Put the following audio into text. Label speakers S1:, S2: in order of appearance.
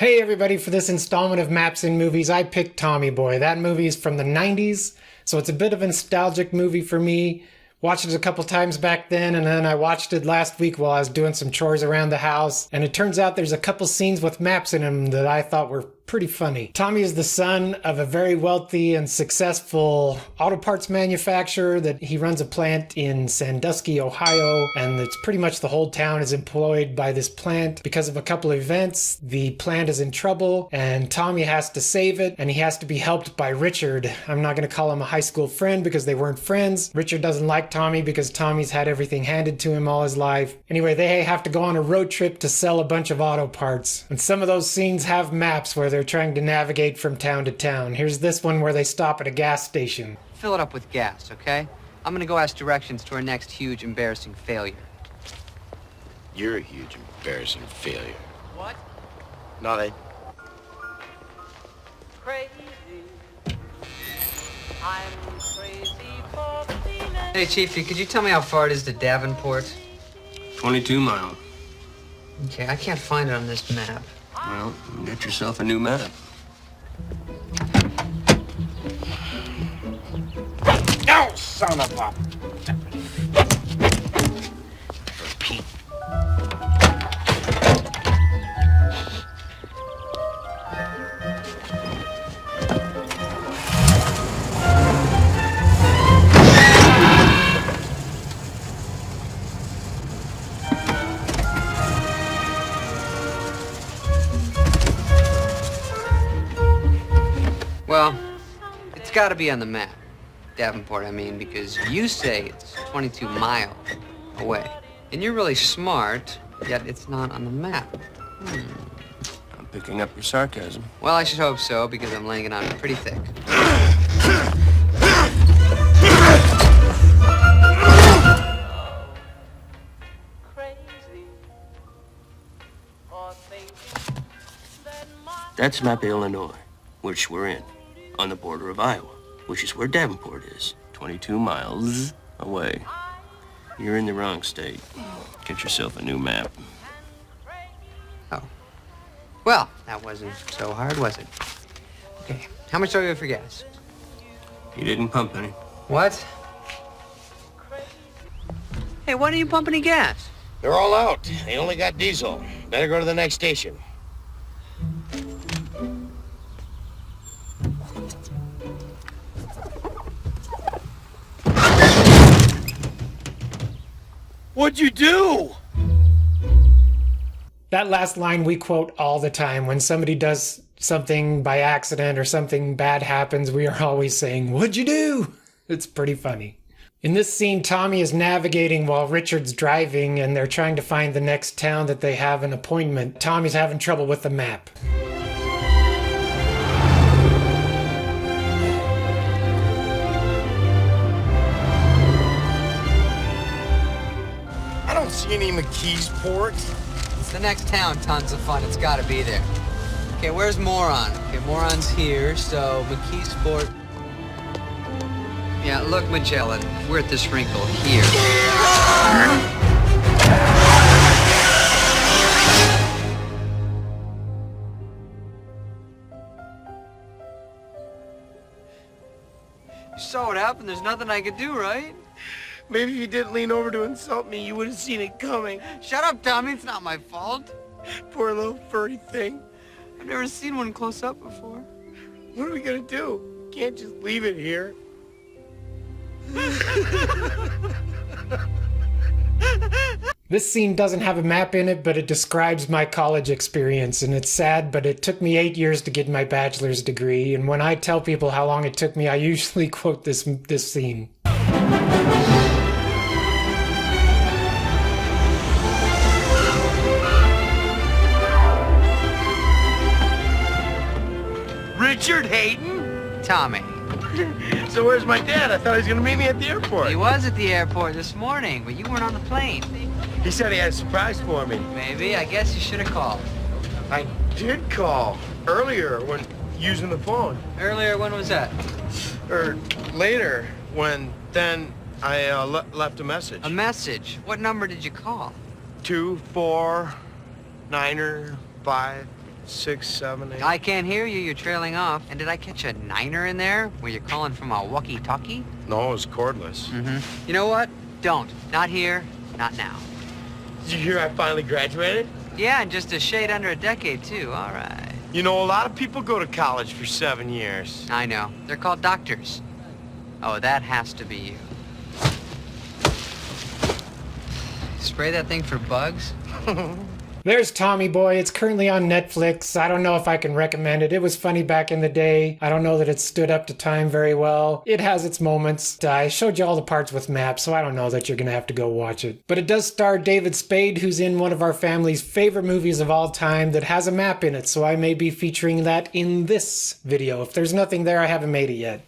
S1: Hey everybody, for this installment of Maps and Movies, I picked Tommy Boy. That movie is from the 90s, so it's a bit of a nostalgic movie for me. Watched it a couple times back then, and then I watched it last week while I was doing some chores around the house, and it turns out there's a couple scenes with maps in them that I thought were pretty funny. Tommy is the son of a very wealthy and successful auto parts manufacturer that he runs a plant in Sandusky, Ohio, and it's pretty much the whole town is employed by this plant. Because of a couple of events, the plant is in trouble and Tommy has to save it, and he has to be helped by Richard. I'm not going to call him a high school friend because they weren't friends. Richard doesn't like Tommy because Tommy's had everything handed to him all his life. Anyway, they have to go on a road trip to sell a bunch of auto parts, and some of those scenes have maps where they're trying to navigate from town to town. Here's this one where they stop at a gas station.
S2: Fill it up with gas, okay? I'm gonna go ask directions to our next huge, embarrassing failure.
S3: You're a huge, embarrassing failure.
S2: What?
S3: Nothing.
S4: Crazy. I'm crazy for feeling.
S2: Hey, Chiefy, could you tell me how far it is to Davenport?
S3: 22 mile.
S2: Okay, I can't find it on this map.
S3: Well, get yourself a new map. No, son of a... For Pete.
S2: Well, it's gotta be on the map. Davenport, I mean, because you say it's 22 miles away. And you're really smart, yet it's not on the map.
S3: I'm picking up your sarcasm.
S2: Well, I should hope so, because I'm laying it on pretty thick.
S4: Crazy for thinking that my
S3: That's map of Illinois, which we're in, on the border of Iowa, which is where Davenport is, 22 miles away. You're in the wrong state. Get yourself a new map.
S2: Oh. Well, that wasn't so hard, was it? Okay, how much do I owe you for gas?
S3: You didn't pump any.
S2: What? Hey, why don't you pump any gas?
S5: They're all out. They only got diesel. Better go to the next station. What'd you do?
S1: That last line we quote all the time. When somebody does something by accident or something bad happens, we are always saying, "What'd you do?" It's pretty funny. In this scene, Tommy is navigating while Richard's driving, and they're trying to find the next town that they have an appointment. Tommy's having trouble with the map.
S5: I don't see any McKeesport.
S2: It's the next town, tons of fun. It's gotta be there. Okay, where's Moron? Okay, Moron's here, so McKeesport. Yeah, look, Magellan, we're at this wrinkle here. You saw what happened. There's nothing I could do, right?
S5: Maybe if you didn't lean over to insult me, you would have seen it coming.
S2: Shut up, Tommy. It's not my fault.
S5: Poor little furry thing.
S2: I've never seen one close up before.
S5: What are we gonna do? Can't just leave it here.
S1: This scene doesn't have a map in it, but it describes my college experience, and it's sad, but it took me 8 years to get my bachelor's degree, and when I tell people how long it took me, I usually quote this scene.
S5: Richard Hayden?
S2: Tommy.
S5: So where's my dad? I thought he was gonna meet me at the airport.
S2: He was at the airport this morning, but you weren't on the plane.
S5: He said he had a surprise for me.
S2: Maybe. I guess you should have called.
S5: I did call earlier when using the phone.
S2: Earlier, when was that?
S5: Or later when then I left a message.
S2: A message? What number did you call?
S5: 2, 4, 9, 5. 6, 7, 8.
S2: I can't hear you. You're trailing off. And did I catch a niner in there? Were you calling from a walkie-talkie?
S5: No, it was cordless.
S2: You know what? Don't. Not here. Not now.
S5: Did you hear I finally graduated?
S2: Yeah, and just a shade under a decade, too. All right.
S5: You know, a lot of people go to college for 7 years.
S2: I know. They're called doctors. Oh, that has to be you. Spray that thing for bugs?
S1: There's Tommy Boy. It's currently on Netflix. I don't know if I can recommend it. It was funny back in the day. I don't know that it stood up to time very well. It has its moments. I showed you all the parts with maps, so I don't know that you're going to have to go watch it. But it does star David Spade, who's in one of our family's favorite movies of all time that has a map in it, so I may be featuring that in this video. If there's nothing there, I haven't made it yet.